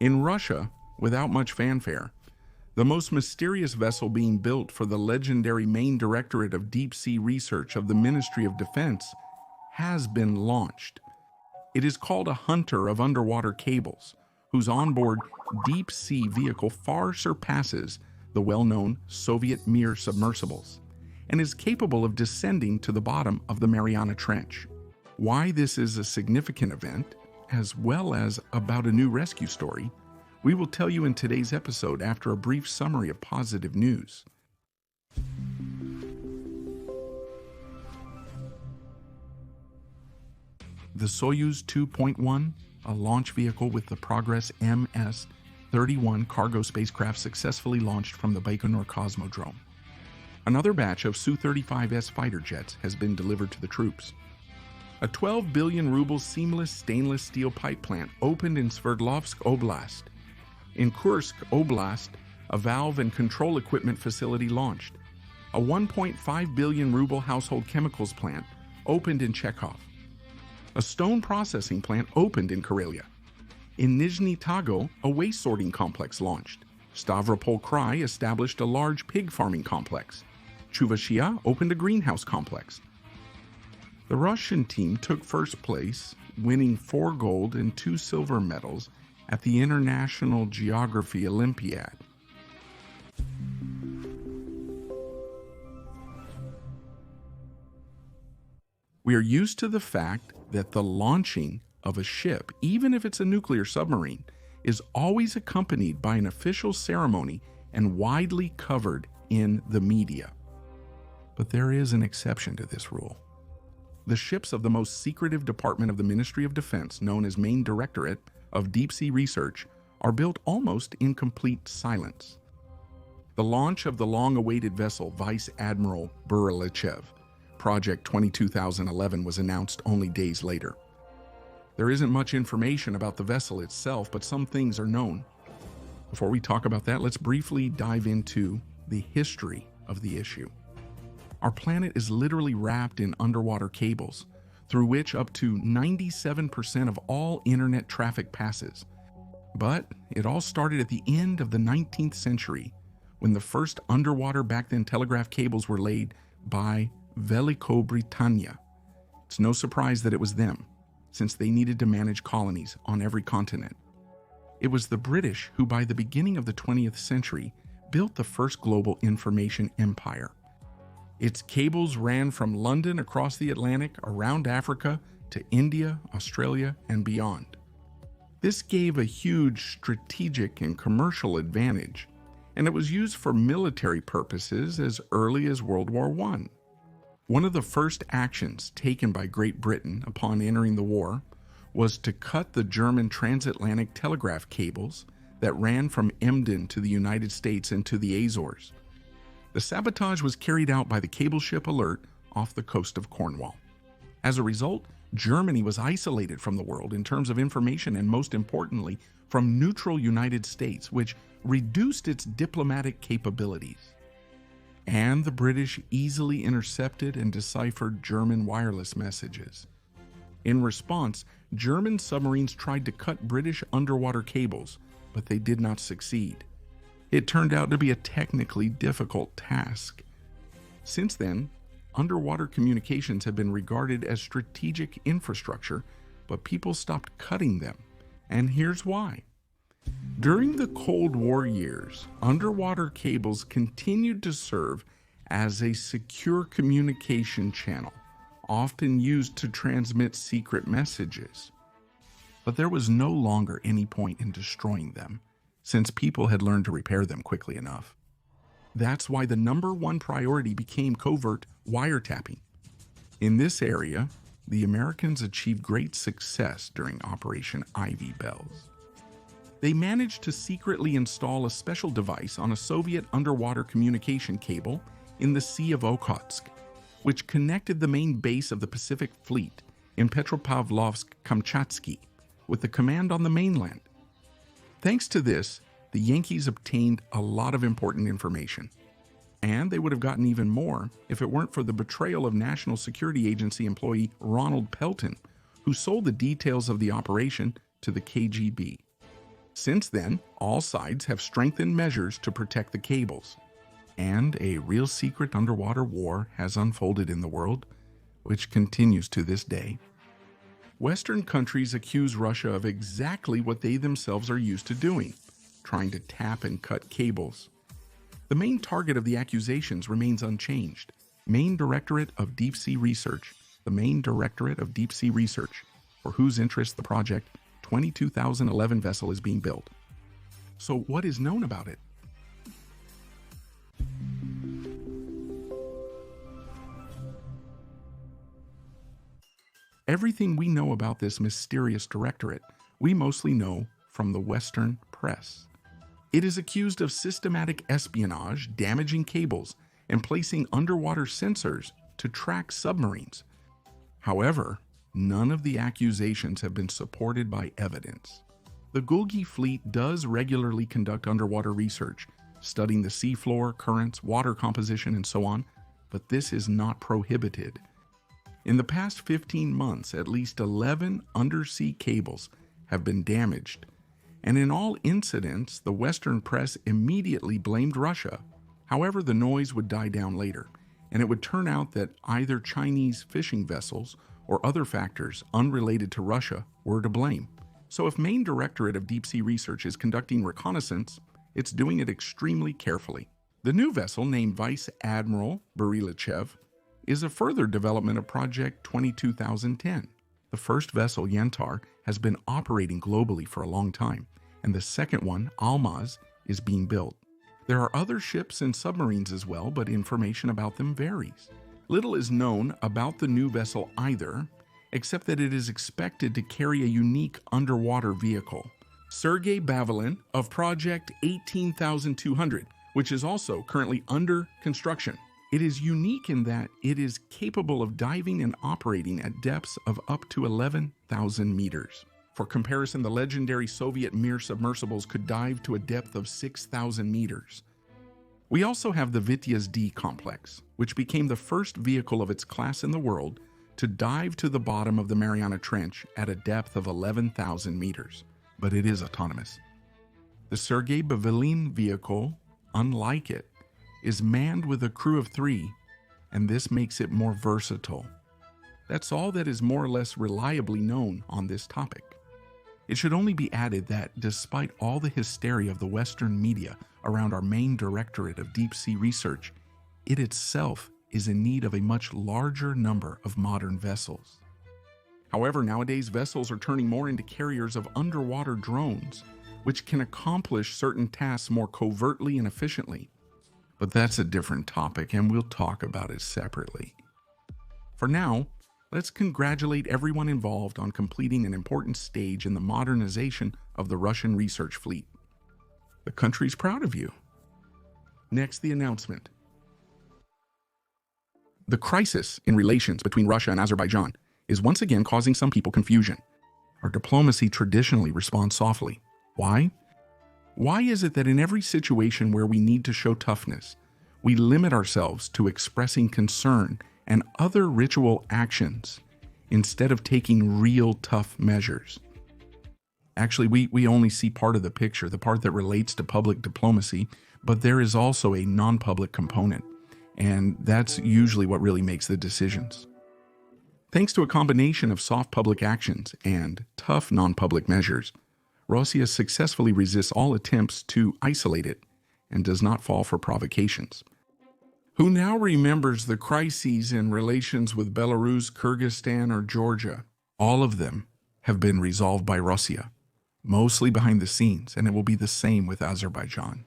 In Russia, without much fanfare, the most mysterious vessel being built for the legendary Main Directorate of Deep Sea Research of the Ministry of Defense has been launched. It is called a hunter of underwater cables, whose onboard deep-sea vehicle far surpasses the well-known Soviet Mir submersibles, and is capable of descending to the bottom of the Mariana Trench. Why this is a significant event, as well as about a new rescue story, we will tell you in today's episode after a brief summary of positive news. The Soyuz 2.1, a launch vehicle with the Progress MS-31 cargo spacecraft, successfully launched from the Baikonur Cosmodrome. Another batch of Su-35S fighter jets has been delivered to the troops. A 12 billion ruble seamless stainless steel pipe plant opened in Sverdlovsk Oblast. In Kursk Oblast, a valve and control equipment facility launched. A 1.5 billion ruble household chemicals plant opened in Chekhov. A stone processing plant opened in Karelia. In Nizhny Tagil, a waste sorting complex launched. Stavropol Krai established a large pig farming complex. Chuvashia opened a greenhouse complex. The Russian team took first place, winning 4 gold and 2 silver medals at the International Geography Olympiad. We are used to the fact that the launching of a ship, even if it's a nuclear submarine, is always accompanied by an official ceremony and widely covered in the media. But there is an exception to this rule. The ships of the most secretive department of the Ministry of Defense, known as Main Directorate of Deep Sea Research, are built almost in complete silence. The launch of the long-awaited vessel Vice-Admiral Burlichev, Project 22011, was announced only days later. There isn't much information about the vessel itself, but some things are known. Before we talk about that, let's briefly dive into the history of the issue. Our planet is literally wrapped in underwater cables, through which up to 97% of all internet traffic passes. But it all started at the end of the 19th century, when the first underwater back then telegraph cables were laid by Veliko Britannia. It's no surprise that it was them, since they needed to manage colonies on every continent. It was the British who, by the beginning of the 20th century, built the first global information empire. Its cables ran from London across the Atlantic, around Africa, to India, Australia, and beyond. This gave a huge strategic and commercial advantage, and it was used for military purposes as early as World War I. One of the first actions taken by Great Britain upon entering the war was to cut the German transatlantic telegraph cables that ran from Emden to the United States and to the Azores. The sabotage was carried out by the cable ship Alert off the coast of Cornwall. As a result, Germany was isolated from the world in terms of information and, most importantly, from neutral United States, which reduced its diplomatic capabilities. And the British easily intercepted and deciphered German wireless messages. In response, German submarines tried to cut British underwater cables, but they did not succeed. It turned out to be a technically difficult task. Since then, underwater communications have been regarded as strategic infrastructure, but people stopped cutting them. And here's why. During the Cold War years, underwater cables continued to serve as a secure communication channel, often used to transmit secret messages. But there was no longer any point in destroying them, since people had learned to repair them quickly enough. That's why the #1 priority became covert wiretapping. In this area, the Americans achieved great success during Operation Ivy Bells. They managed to secretly install a special device on a Soviet underwater communication cable in the Sea of Okhotsk, which connected the main base of the Pacific Fleet in Petropavlovsk-Kamchatsky with the command on the mainland. Thanks to this, the Yankees obtained a lot of important information. And they would have gotten even more if it weren't for the betrayal of National Security Agency employee Ronald Pelton, who sold the details of the operation to the KGB. Since then, all sides have strengthened measures to protect the cables, and a real secret underwater war has unfolded in the world, which continues to this day. Western countries accuse Russia of exactly what they themselves are used to doing, trying to tap and cut cables. The main target of the accusations remains unchanged. Main Directorate of Deep Sea Research, the Main Directorate of Deep Sea Research, for whose interest the Project 22,011 vessel is being built. So what is known about it? Everything we know about this mysterious directorate, we mostly know from the Western press. It is accused of systematic espionage, damaging cables, and placing underwater sensors to track submarines. However, none of the accusations have been supported by evidence. The GUGI fleet does regularly conduct underwater research, studying the seafloor, currents, water composition, and so on, but this is not prohibited. In the past 15 months, at least 11 undersea cables have been damaged, and in all incidents, the Western press immediately blamed Russia. However, the noise would die down later, and it would turn out that either Chinese fishing vessels or other factors unrelated to Russia were to blame. So if Main Directorate of Deep Sea Research is conducting reconnaissance, it's doing it extremely carefully. The new vessel, named Vice-Admiral Barilachev, is a further development of Project 22,010. The first vessel, Yantar, has been operating globally for a long time, and the second one, Almaz, is being built. There are other ships and submarines as well, but information about them varies. Little is known about the new vessel either, except that it is expected to carry a unique underwater vehicle. Sergei Bavelin of Project 18,200, which is also currently under construction. It is unique in that it is capable of diving and operating at depths of up to 11,000 meters. For comparison, the legendary Soviet Mir submersibles could dive to a depth of 6,000 meters. We also have the Vityaz D complex, which became the first vehicle of its class in the world to dive to the bottom of the Mariana Trench at a depth of 11,000 meters, but it is autonomous. The Sergei Bavelin vehicle, unlike it, is manned with a crew of 3, and this makes it more versatile. That's all that is more or less reliably known on this topic. It should only be added that despite all the hysteria of the Western media around our Main Directorate of Deep Sea Research, it itself is in need of a much larger number of modern vessels. However, nowadays vessels are turning more into carriers of underwater drones, which can accomplish certain tasks more covertly and efficiently. But that's a different topic, and we'll talk about it separately. For now, let's congratulate everyone involved on completing an important stage in the modernization of the Russian research fleet. The country's proud of you. Next, the announcement. The crisis in relations between Russia and Azerbaijan is once again causing some people confusion. Our diplomacy traditionally responds softly. Why? Why is it that in every situation where we need to show toughness, we limit ourselves to expressing concern and other ritual actions instead of taking real tough measures? Actually, we only see part of the picture, the part that relates to public diplomacy, but there is also a non-public component, and that's usually what really makes the decisions. Thanks to a combination of soft public actions and tough non-public measures, Russia successfully resists all attempts to isolate it and does not fall for provocations. Who now remembers the crises in relations with Belarus, Kyrgyzstan, or Georgia? All of them have been resolved by Russia, mostly behind the scenes, and it will be the same with Azerbaijan.